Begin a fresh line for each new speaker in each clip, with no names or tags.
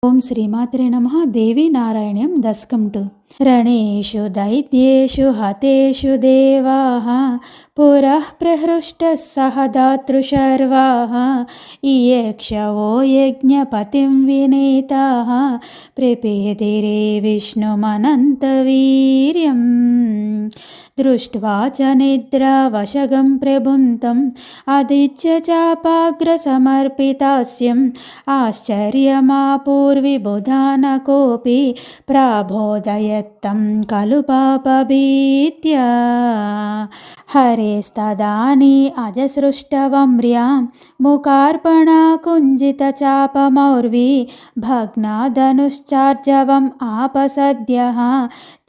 ఓం శ్రీమాత్రే నమః. దేవీ నారాయణ్యం దశకం 2. రణేషు దైత్యేషు హతేషు దేవాః పురః ప్రహృష్టः సహ దాతృశర్వాః ఇయేక్షవో యజ్ఞపతిం వినీతాః ప్రపేదిరే విష్ణుమనంతవీర్యం దృష్ట్వా చ నిద్రావశగం ప్రబుద్ధం ఆదిత్య చాపాగ్రసమర్పితాస్యం ఆశ్చర్యమాపూర్విబుధా న కోపి ప్రాబోధయత్తం ఖలు పాపభీత్యా హరేస్తదాని అజసృష్టవమ్ర్యాం ముఖార్పణా కుంజితచాపమౌర్వి భగ్నాధనుశ్చార్జవం ఆపసద్యః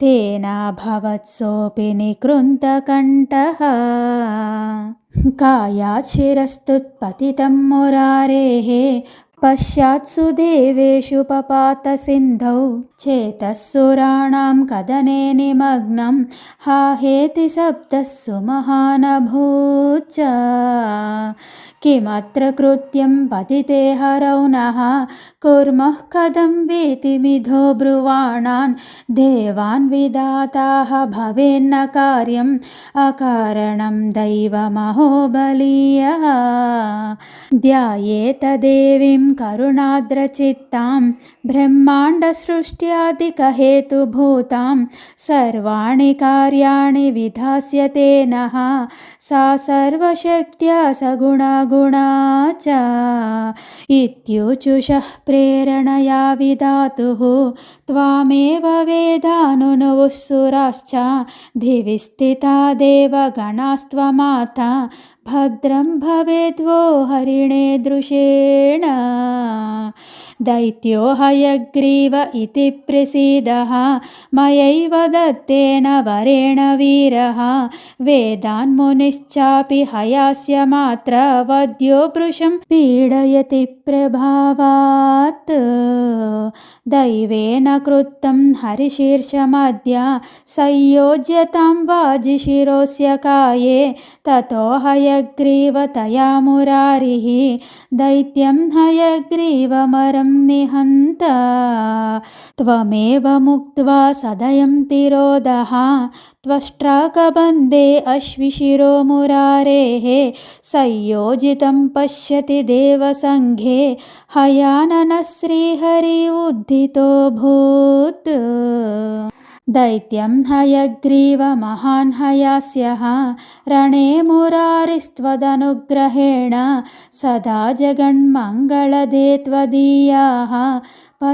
తేనాభవత్సోऽపి నికృन्तకంఠః కాయాత్ శిరస్తుత్పతితం మురారేः పశ్చాత్సు దేవేషు పపాత సింధౌ చేతస్సురాణాం కదనే నిమగ్నం హాహేతి శబ్దస్సు మహానభూచ్చ కిమత్ర కృత్యం పతితే హరౌ నః కుర్మః కథం వేతి మిథో బ్రువాణాన్ దేవాన్ విధాతాః భవేన్న కార్యం అకారణం దైవమహోబలీయః ధ్యాయేత దేవీం కరుణాద్రచిత్తాం బ్రహ్మాండసృష్ట్యాదికహేతుభూతాం సర్వాణి కార్యాణి విధాస్యతే నః సా సర్వశక్త్యా సగుణగుణా చ ఇత్యూచుషః ప్రేరణయా విధాతుః త్వామేవ వేదానునువుః సురాశ్చ దివి స్థితా దేవగణాస్త్వమాతా భద్రం భవేద్వో హరిణే దృశేణ దైత్యో హయగ్రీవ ఇతి ప్రసీదః మయైవ దత్తేన వరేణ వీరః వేదాన్మునిశ్చాపి హయాస్య మాత్ర వద్యో భృశం పీడయతి ప్రభావాత్ దైవేన కృత్తం హరిశీర్షమద్య సంయోజ్యతాం వాజిశిరోస్య కాయే తతో హయగ్రీవ తయా మురారిః దైత్యం హయగ్రీవమరం నిహంత త్వమేవ ముక్త్వా సదయం తిరోదః త్వష్ట్రాకబంధే అశ్విశిరో మురారేః సంయోజితం పశ్యతి దేవసంఘే హయాననః శ్రీహరి ఉద్ధితోऽభూత్ దైత్యం హయగ్రీవ మహాన్ హయాస్యః రణే మురారిస్త్వదనుగ్రహేణ సదా జగన్మంగళదే త్వదీయాః